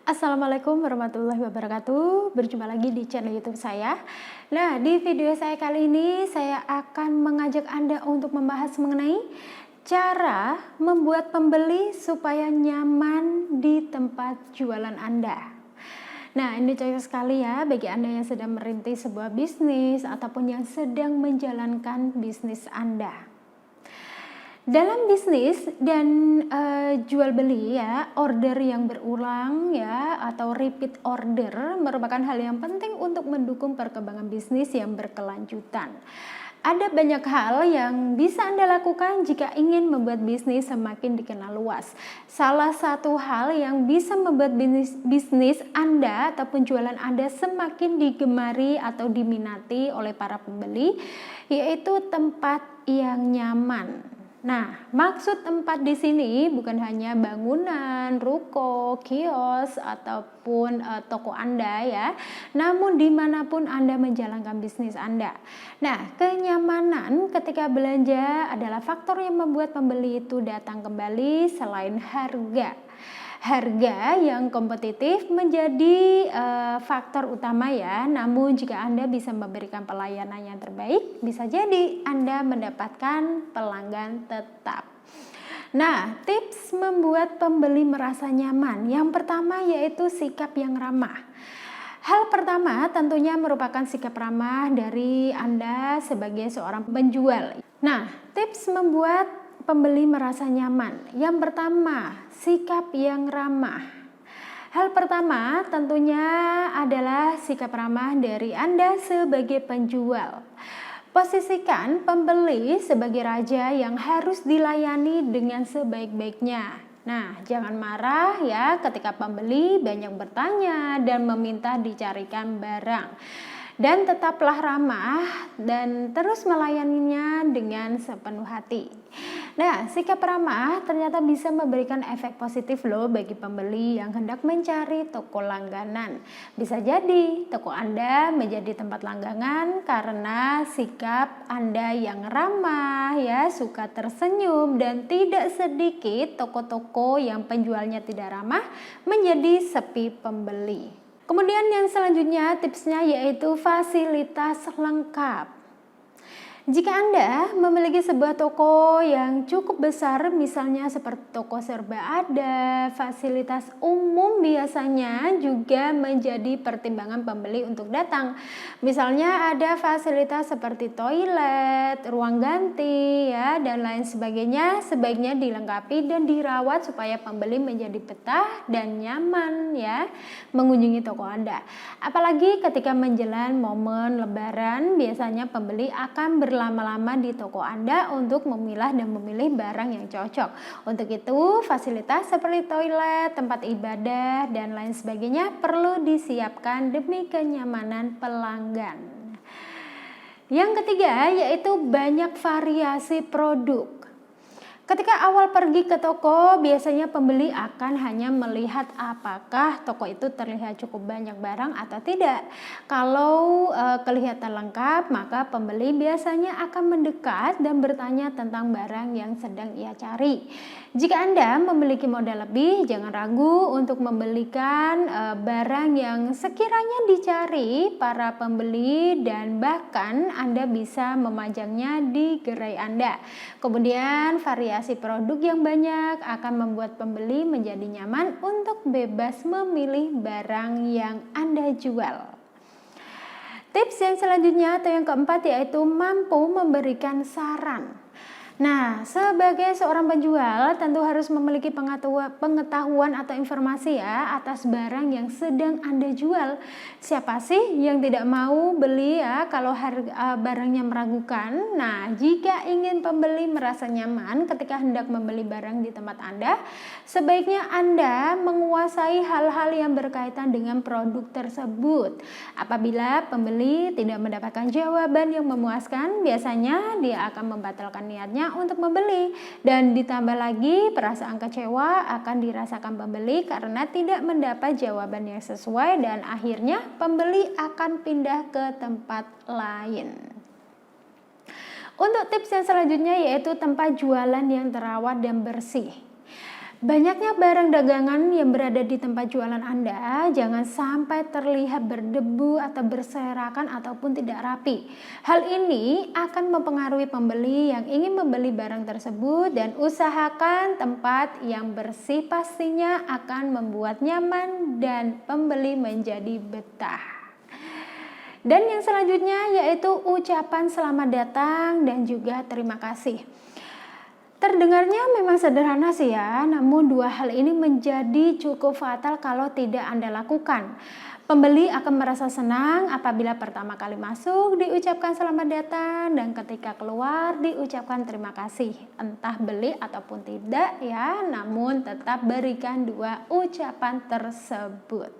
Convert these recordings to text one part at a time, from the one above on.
Assalamualaikum warahmatullahi wabarakatuh. Berjumpa lagi di channel YouTube saya. Nah, di video saya kali ini saya akan mengajak Anda untuk membahas mengenai cara membuat pembeli supaya nyaman di tempat jualan Anda. Nah, ini cocok sekali ya bagi Anda yang sedang merintis sebuah bisnis ataupun yang sedang menjalankan bisnis Anda. Dalam bisnis dan jual beli ya, order yang berulang ya atau repeat order merupakan hal yang penting untuk mendukung perkembangan bisnis yang berkelanjutan. Ada banyak hal yang bisa Anda lakukan jika ingin membuat bisnis semakin dikenal luas. Salah satu hal yang bisa membuat bisnis Anda ataupun jualan Anda semakin digemari atau diminati oleh para pembeli yaitu tempat yang nyaman. Nah, maksud tempat di sini bukan hanya bangunan, ruko, kios, ataupun toko Anda ya, namun dimanapun Anda menjalankan bisnis Anda. Nah, kenyamanan ketika belanja adalah faktor yang membuat pembeli itu datang kembali selain harga. Harga yang kompetitif menjadi faktor utama ya, namun jika Anda bisa memberikan pelayanan yang terbaik, bisa jadi Anda mendapatkan pelanggan tetap. Nah, tips membuat pembeli merasa nyaman. Yang pertama yaitu sikap yang ramah. Hal pertama tentunya merupakan sikap ramah dari Anda sebagai seorang penjual. Nah, tips membuat pembeli merasa nyaman. Yang pertama, sikap yang ramah. Hal pertama tentunya adalah sikap ramah dari Anda sebagai penjual. Posisikan pembeli sebagai raja yang harus dilayani dengan sebaik-baiknya. Nah, jangan marah ya ketika pembeli banyak bertanya dan meminta dicarikan barang. Dan tetaplah ramah dan terus melayaninya dengan sepenuh hati. Nah, sikap ramah ternyata bisa memberikan efek positif loh bagi pembeli yang hendak mencari toko langganan. Bisa jadi toko Anda menjadi tempat langganan karena sikap Anda yang ramah ya, suka tersenyum, dan tidak sedikit toko-toko yang penjualnya tidak ramah menjadi sepi pembeli. Kemudian yang selanjutnya tipsnya yaitu fasilitas lengkap. Jika Anda memiliki sebuah toko yang cukup besar, misalnya seperti toko serba ada, fasilitas umum biasanya juga menjadi pertimbangan pembeli untuk datang. Misalnya ada fasilitas seperti toilet, ruang ganti, ya, dan lain sebagainya, sebaiknya dilengkapi dan dirawat supaya pembeli menjadi betah dan nyaman ya mengunjungi toko Anda. Apalagi ketika menjelang momen Lebaran, biasanya pembeli akan berlama-lama di toko Anda untuk memilah dan memilih barang yang cocok. Untuk itu, fasilitas seperti toilet, tempat ibadah, dan lain sebagainya perlu disiapkan demi kenyamanan pelanggan. Yang ketiga yaitu banyak variasi produk. Ketika awal pergi ke toko, biasanya pembeli akan hanya melihat apakah toko itu terlihat cukup banyak barang atau tidak. Kalau kelihatan lengkap, maka pembeli biasanya akan mendekat dan bertanya tentang barang yang sedang ia cari. Jika Anda memiliki modal lebih, jangan ragu untuk membelikan barang yang sekiranya dicari para pembeli, dan bahkan Anda bisa memajangnya di gerai Anda. Kemudian variasi produk yang banyak akan membuat pembeli menjadi nyaman untuk bebas memilih barang yang Anda jual. Tips yang selanjutnya atau yang keempat yaitu mampu memberikan saran. Nah, sebagai seorang penjual tentu harus memiliki pengetahuan atau informasi ya atas barang yang sedang Anda jual. Siapa sih yang tidak mau beli ya kalau harga barangnya meragukan? Nah, jika ingin pembeli merasa nyaman ketika hendak membeli barang di tempat Anda, sebaiknya Anda menguasai hal-hal yang berkaitan dengan produk tersebut. Apabila pembeli tidak mendapatkan jawaban yang memuaskan, biasanya dia akan membatalkan niatnya untuk membeli, dan ditambah lagi perasaan kecewa akan dirasakan pembeli karena tidak mendapat jawaban yang sesuai, dan akhirnya pembeli akan pindah ke tempat lain. Untuk tips yang selanjutnya yaitu tempat jualan yang terawat dan bersih. Banyaknya barang dagangan yang berada di tempat jualan Anda jangan sampai terlihat berdebu atau berserakan ataupun tidak rapi. Hal ini akan mempengaruhi pembeli yang ingin membeli barang tersebut, dan usahakan tempat yang bersih pastinya akan membuat nyaman dan pembeli menjadi betah. Dan yang selanjutnya yaitu ucapan selamat datang dan juga terima kasih. Terdengarnya memang sederhana sih ya, namun dua hal ini menjadi cukup fatal kalau tidak Anda lakukan. Pembeli akan merasa senang apabila pertama kali masuk diucapkan selamat datang dan ketika keluar diucapkan terima kasih. Entah beli ataupun tidak ya, namun tetap berikan dua ucapan tersebut.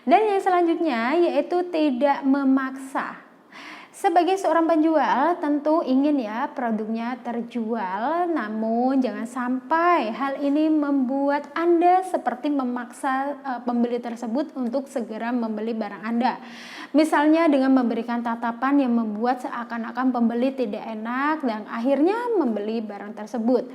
Dan yang selanjutnya yaitu tidak memaksa. Sebagai seorang penjual tentu ingin ya produknya terjual, namun jangan sampai hal ini membuat Anda seperti memaksa pembeli tersebut untuk segera membeli barang Anda. Misalnya dengan memberikan tatapan yang membuat seakan-akan pembeli tidak enak dan akhirnya membeli barang tersebut.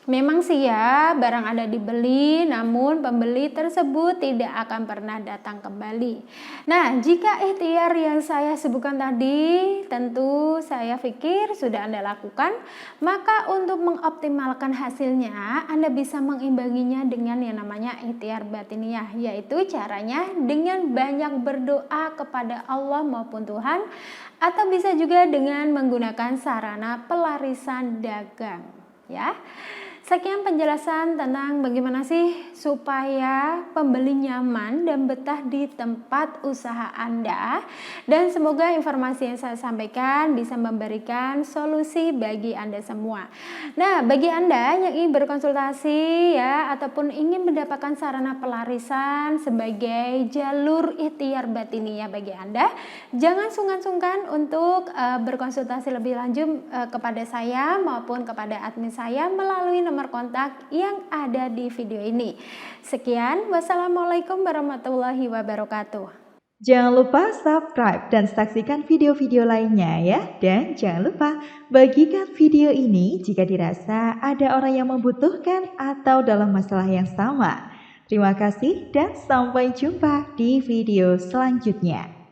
Memang sih ya, barang Anda dibeli, namun pembeli tersebut tidak akan pernah datang kembali. Nah, jika ikhtiar yang saya sebutkan tadi, tentu saya pikir sudah Anda lakukan, maka untuk mengoptimalkan hasilnya, Anda bisa mengimbanginya dengan yang namanya ikhtiar batiniah, yaitu caranya dengan banyak berdoa kepada Allah maupun Tuhan, atau bisa juga dengan menggunakan sarana pelarisan dagang, ya. Sekian penjelasan tentang bagaimana sih supaya pembeli nyaman dan betah di tempat usaha Anda, dan semoga informasi yang saya sampaikan bisa memberikan solusi bagi Anda semua. Nah, bagi Anda yang ingin berkonsultasi ya ataupun ingin mendapatkan sarana pelarisan sebagai jalur ikhtiar batiniah bagi Anda, jangan sungkan-sungkan untuk berkonsultasi lebih lanjut kepada saya maupun kepada admin saya melalui nomor kontak yang ada di video ini. Sekian, wassalamualaikum warahmatullahi wabarakatuh. Jangan lupa subscribe dan saksikan video-video lainnya ya. Dan jangan lupa bagikan video ini jika dirasa ada orang yang membutuhkan atau dalam masalah yang sama. Terima kasih dan sampai jumpa di video selanjutnya.